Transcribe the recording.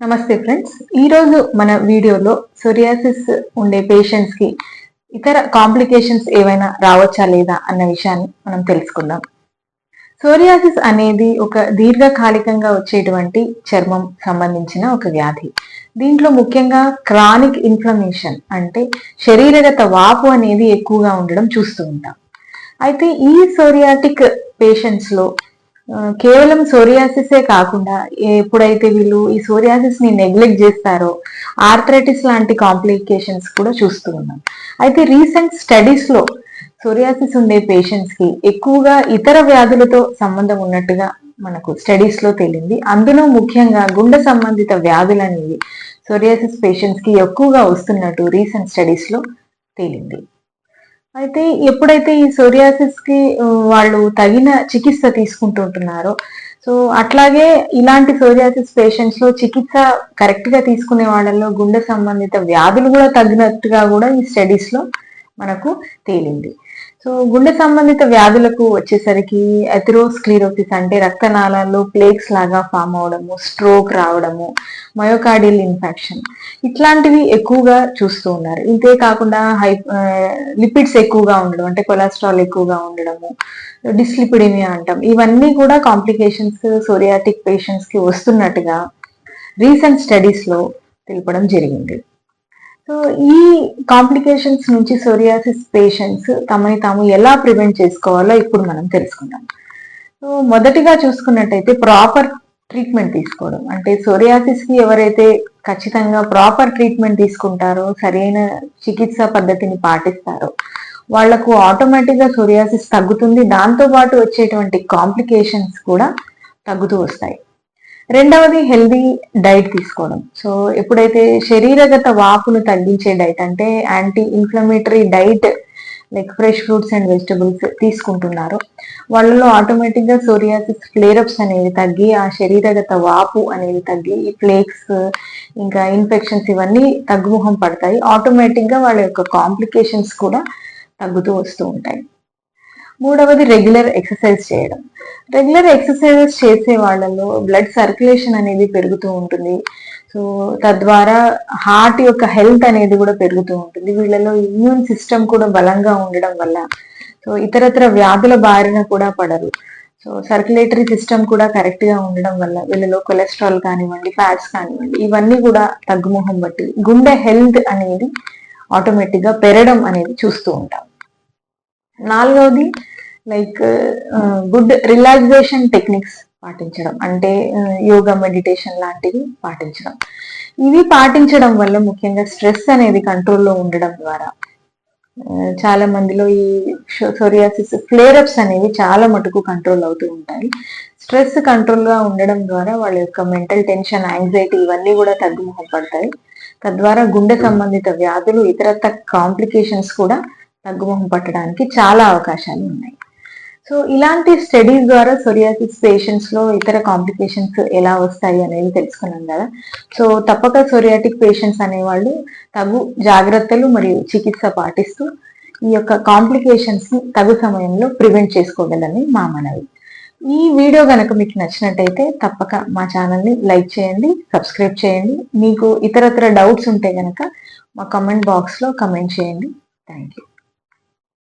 నమస్తే ఫ్రెండ్స్. ఈరోజు మన వీడియోలో సోరియాసిస్ ఉండే పేషెంట్స్ కి ఇతర కాంప్లికేషన్స్ ఏవైనా రావచ్చా లేదా అన్న విషయాన్ని మనం తెలుసుకుందాం. సోరియాసిస్ అనేది ఒక దీర్ఘకాలికంగా వచ్చేటువంటి చర్మం సంబంధించిన ఒక వ్యాధి. దీంట్లో ముఖ్యంగా క్రానిక్ ఇన్ఫ్లమేషన్ అంటే శరీరగత వాపు అనేది ఎక్కువగా ఉండడం చూస్తూ ఉంటాం. అయితే ఈ సోరియాటిక్ పేషెంట్స్ లో కేవలం సోరియాసిసే కాకుండా ఎప్పుడైతే వీళ్ళు ఈ సోరియాసిస్ ని నెగ్లెక్ట్ చేస్తారో ఆర్థరైటిస్ లాంటి కాంప్లికేషన్స్ కూడా చూస్తూ ఉన్నాం. అయితే రీసెంట్ స్టడీస్ లో సోరియాసిస్ ఉండే పేషెంట్స్ కి ఎక్కువగా ఇతర వ్యాధులతో సంబంధం ఉన్నట్టుగా మనకు స్టడీస్ లో తేలింది. అందులో ముఖ్యంగా గుండె సంబంధిత వ్యాధులు అనేవి సోరియాసిస్ పేషెంట్స్ కి ఎక్కువగా వస్తున్నట్టు రీసెంట్ స్టడీస్ లో తేలింది. అయితే ఎప్పుడైతే ఈ సోరియాసిస్ కి వాళ్ళు తగిన చికిత్స తీసుకుంటుంటున్నారో, సో అట్లాగే ఇలాంటి సోరియాసిస్ పేషెంట్స్ లో చికిత్స కరెక్ట్ గా తీసుకునే వాళ్ళలో గుండె సంబంధిత వ్యాధులు కూడా తగ్గినట్టుగా కూడా ఈ స్టడీస్ లో మనకు తేలింది. సో గుండె సంబంధిత వ్యాధులకు వచ్చేసరికి ఎథెరోస్క్లిరోసిస్ అంటే రక్తనాళాల్లో ప్లేక్స్ లాగా ఫామ్ అవడము, స్ట్రోక్ రావడము, మయోకార్డియల్ ఇన్ఫెక్షన్ ఇట్లాంటివి ఎక్కువగా చూస్తూ ఉన్నారు. ఇంతే కాకుండా లిపిడ్స్ ఎక్కువగా ఉండడం అంటే కొలెస్ట్రాల్ ఎక్కువగా ఉండడము, డిస్లిపిడేమియా అంటాం. ఇవన్నీ కూడా కాంప్లికేషన్స్ సోరియాటిక్ పేషెంట్స్ కి వస్తున్నట్టుగా రీసెంట్ స్టడీస్ లో తెలపడం జరిగింది. సో ఈ కాంప్లికేషన్స్ నుంచి సోరియాసిస్ పేషెంట్స్ తమని తాము ఎలా ప్రివెంట్ చేసుకోవాలో ఇప్పుడు మనం తెలుసుకుందాం. సో మొదటిగా చూసుకున్నట్టయితే ప్రాపర్ ట్రీట్మెంట్ తీసుకోవడం. అంటే సోరియాసిస్ కి ఎవరైతే ఖచ్చితంగా ప్రాపర్ ట్రీట్మెంట్ తీసుకుంటారో, సరైన చికిత్సా పద్ధతిని పాటిస్తారో వాళ్లకు ఆటోమేటిక్ గా సోరియాసిస్ తగ్గుతుంది. దాంతో పాటు వచ్చేటువంటి కాంప్లికేషన్స్ కూడా తగ్గుతూ వస్తాయి. రెండవది హెల్దీ డైట్ తీసుకోవడం. సో ఎప్పుడైతే శరీరగత వాపును తగ్గించే డైట్ అంటే anti inflammatory diet like fresh fruits and vegetables తీసుకుంటున్నారో వాళ్ళలో ఆటోమేటిక్ గా సోరియాసిస్ ఫ్లేరప్స్ అనేవి తగ్గి ఆ శరీరగత వాపు అనేది తగ్గి ఈ ఫ్లేక్స్ ఇంకా ఇన్ఫెక్షన్స్ ఇవన్నీ తగ్గుముఖం పడతాయి. ఆటోమేటిక్ గా వాళ్ళ యొక్క కాంప్లికేషన్స్ కూడా తగ్గుతూ వస్తూ ఉంటాయి. మూడవది రెగ్యులర్ ఎక్సర్సైజ్ చేయడం. రెగ్యులర్ ఎక్సర్సైజెస్ చేసే వాళ్ళలో బ్లడ్ సర్క్యులేషన్ అనేది పెరుగుతూ ఉంటుంది. సో తద్వారా హార్ట్ యొక్క హెల్త్ అనేది కూడా పెరుగుతూ ఉంటుంది. వీళ్ళలో ఇమ్యూన్ సిస్టమ్ కూడా బలంగా ఉండడం వల్ల సో ఇతరత్ర వ్యాధుల బారిన కూడా పడరు. సో సర్క్యులేటరీ సిస్టమ్ కూడా కరెక్ట్ గా ఉండడం వల్ల వీళ్ళలో కొలెస్ట్రాల్ కానివ్వండి, ఫ్యాట్స్ కానివ్వండి ఇవన్నీ కూడా తగ్గుముఖం బట్టి గుండె హెల్త్ అనేది ఆటోమేటిక్ గా పెరగడం అనేది చూస్తూ ఉంటాం. నాలుగవది లైక్ గుడ్ రిలాక్సేషన్ టెక్నిక్స్ పాటించడం. అంటే యోగా, మెడిటేషన్ లాంటివి పాటించడం. ఇవి పాటించడం వల్ల ముఖ్యంగా స్ట్రెస్ అనేది కంట్రోల్లో ఉండడం ద్వారా చాలా మందిలో ఈ సోరియాసిస్ ఫ్లేరప్స్ అనేవి చాలా మటుకు కంట్రోల్ అవుతూ ఉంటాయి. స్ట్రెస్ కంట్రోల్ గా ఉండడం ద్వారా వాళ్ళ యొక్క మెంటల్ టెన్షన్, యాంగ్జైటీ ఇవన్నీ కూడా తగ్గుముఖం పడతాయి. తద్వారా గుండె సంబంధిత వ్యాధులు, ఇతరత్ర కాంప్లికేషన్స్ కూడా తగ్గుముఖం పట్టడానికి చాలా అవకాశాలు ఉన్నాయి. సో ఇలాంటి స్టడీస్ ద్వారా సోరియాసిస్ పేషెంట్స్ లో ఇతర కాంప్లికేషన్స్ ఎలా వస్తాయి అనేది తెలుసుకున్నాం కదా. సో తప్పక సోరియాటిక్ పేషెంట్స్ అనేవాళ్ళు తగు జాగ్రత్తలు మరియు చికిత్స పాటిస్తూ ఈ యొక్క కాంప్లికేషన్స్ ని తగు సమయంలో ప్రివెంట్ చేసుకోగలని మా మనవి. ఈ వీడియో గనక మీకు నచ్చినట్టయితే తప్పక మా ఛానల్ని లైక్ చేయండి, సబ్స్క్రైబ్ చేయండి. మీకు ఇతరత్ర డౌట్స్ ఉంటే గనక మా కమెంట్ బాక్స్ లో కమెంట్ చేయండి. Thank you.